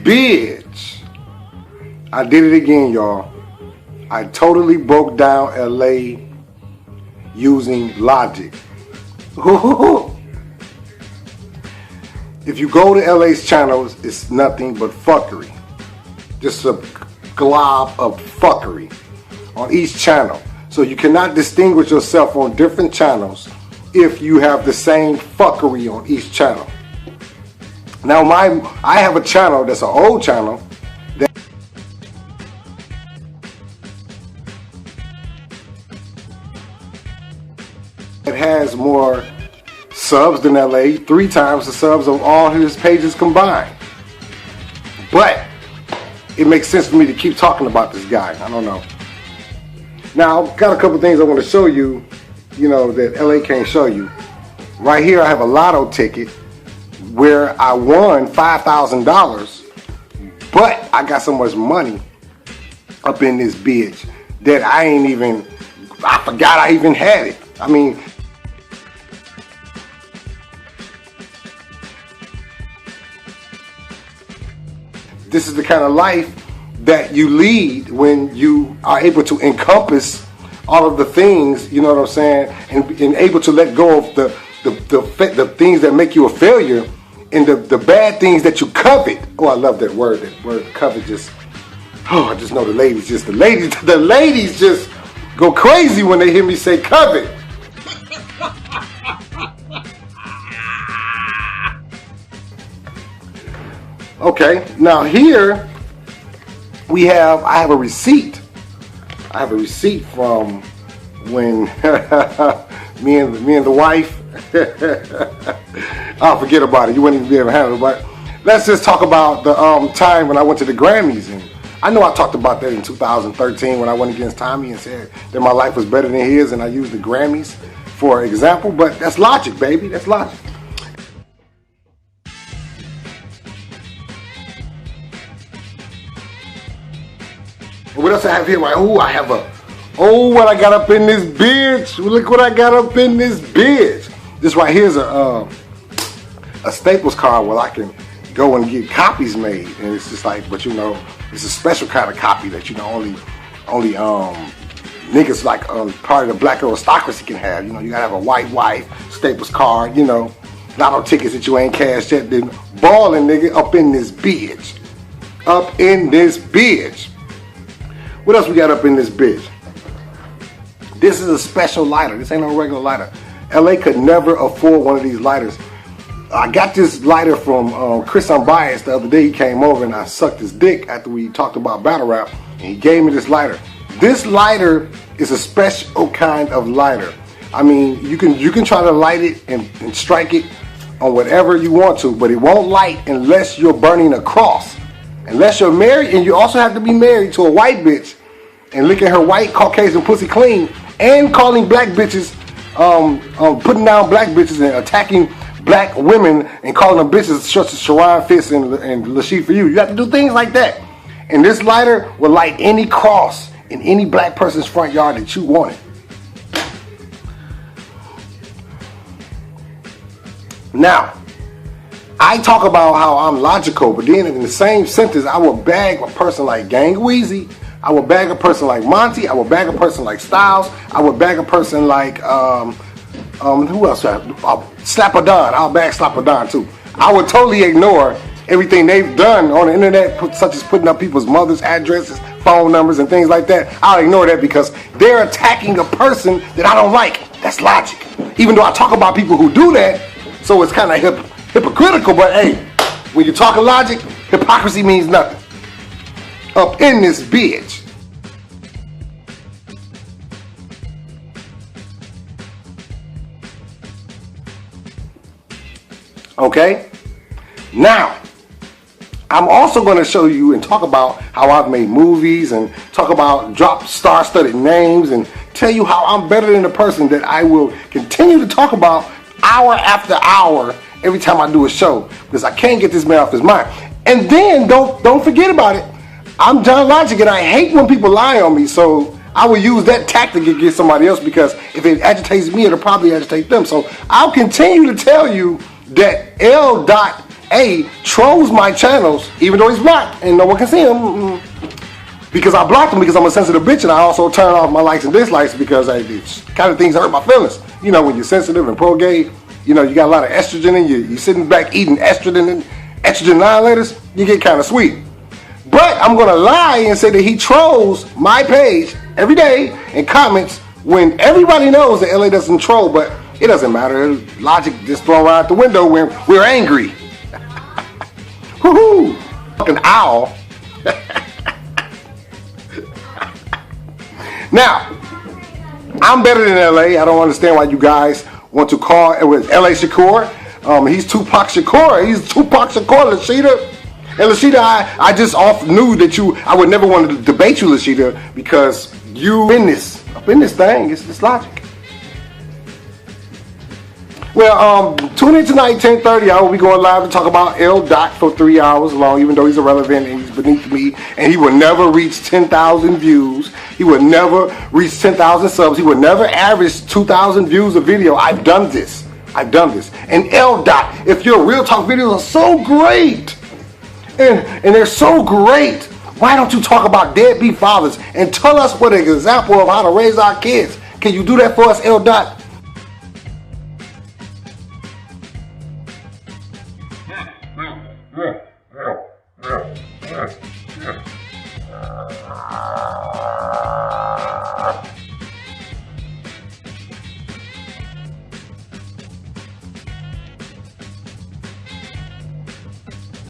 bitch. I did it again, y'all. I totally broke down LA using logic. If you go to LA's channels, it's nothing but fuckery. Just a glob of fuckery on each channel. So you cannot distinguish yourself on different channels if you have the same fuckery on each channel. Now I have a channel that's an old channel that has more subs than LA, 3 times the subs of all his pages combined. But it makes sense for me to keep talking about this guy. I don't know. Now, I've got a couple things I want to show you, that LA can't show you. Right here, I have a lotto ticket where I won $5,000, but I got so much money up in this bitch that I forgot I even had it. I mean, this is the kind of life that you lead when you are able to encompass all of the things, you know what I'm saying, and able to let go of the things that make you a failure and the bad things that you covet. Oh, I love that word. That word covet just, I just know the ladies just go crazy when they hear me say covet. Okay, now here I have a receipt. I have a receipt from when me and the wife. I'll forget about it. You wouldn't even be able to handle it. But let's just talk about the time when I went to the Grammys, and I know I talked about that in 2013 when I went against Tommy and said that my life was better than his, and I used the Grammys for example. But that's logic, baby. That's logic. What else I have here? What I got up in this bitch. Look what I got up in this bitch. This right here is a Staples card where I can go and get copies made. And it's just like, but it's a special kind of copy that, only niggas like part of the black aristocracy can have. You gotta have a white wife, Staples card, lotto tickets that you ain't cashed yet. Then balling, nigga, up in this bitch. Up in this bitch. What else we got up in this bitch? This is a special lighter. This ain't no regular lighter. LA could never afford one of these lighters. I got this lighter from Chris Unbiased the other day. He came over and I sucked his dick after we talked about battle rap, and he gave me this lighter. This lighter is a special kind of lighter. I mean, you can try to light it and strike it on whatever you want to, but it won't light unless you're burning a cross. Unless you're married, and you also have to be married to a white bitch and licking her white Caucasian pussy clean, and calling black bitches, putting down black bitches and attacking black women and calling them bitches such as Sharon Fitz and Lashee for you. You have to do things like that. And this lighter will light any cross in any black person's front yard that you want it. Now, I talk about how I'm logical, but then in the same sentence, I will bag a person like Gang Weezy. I will bag a person like Monty. I will bag a person like Styles. I will bag a person like, who else? Slap-a-Don. I'll bag Slap-a-Don too. I would totally ignore everything they've done on the internet, such as putting up people's mother's addresses, phone numbers, and things like that. I'll ignore that because they're attacking a person that I don't like. That's logic. Even though I talk about people who do that, so it's kind of hypocritical, but hey, when you're talking logic, hypocrisy means nothing. Up in this bitch. Okay? Now, I'm also going to show you and talk about how I've made movies and talk about drop star-studded names and tell you how I'm better than the person that I will continue to talk about hour after hour every time I do a show, because I can't get this man off his mind. And then don't forget about it. I'm John Logic, and I hate when people lie on me, so I will use that tactic against somebody else, because if it agitates me, it'll probably agitate them. So I'll continue to tell you that L. trolls my channels, even though he's blocked and no one can see him. Because I blocked him because I'm a sensitive bitch, and I also turn off my likes and dislikes because it's kind of things hurt my feelings. You know, when you're sensitive and pro-gay, you know, you got a lot of estrogen in you. You're sitting back eating estrogen annihilators, you get kind of sweet. But I'm going to lie and say that he trolls my page every day and comments when everybody knows that LA doesn't troll, but it doesn't matter. Logic just thrown right out the window when we're angry. Woohoo! Fucking owl. Now, I'm better than LA. I don't understand why you guys want to call it with LA Shakur. He's Tupac Shakur. He's Tupac Shakur, Lashida. And Lashida, I just knew that I would never want to debate you, Lashida, because you up in this thing. It's logic. Well, tune in tonight, 10:30. I will be going live to talk about L. Dot for 3 hours long, even though he's irrelevant and he's beneath me, and he will never reach 10,000 views. He will never reach 10,000 subs. He will never average 2,000 views a video. I've done this. And L. Dot, if your real talk videos are so great, and they're so great, why don't you talk about deadbeat fathers and tell us what an example of how to raise our kids? Can you do that for us, L. Dot? Yeah.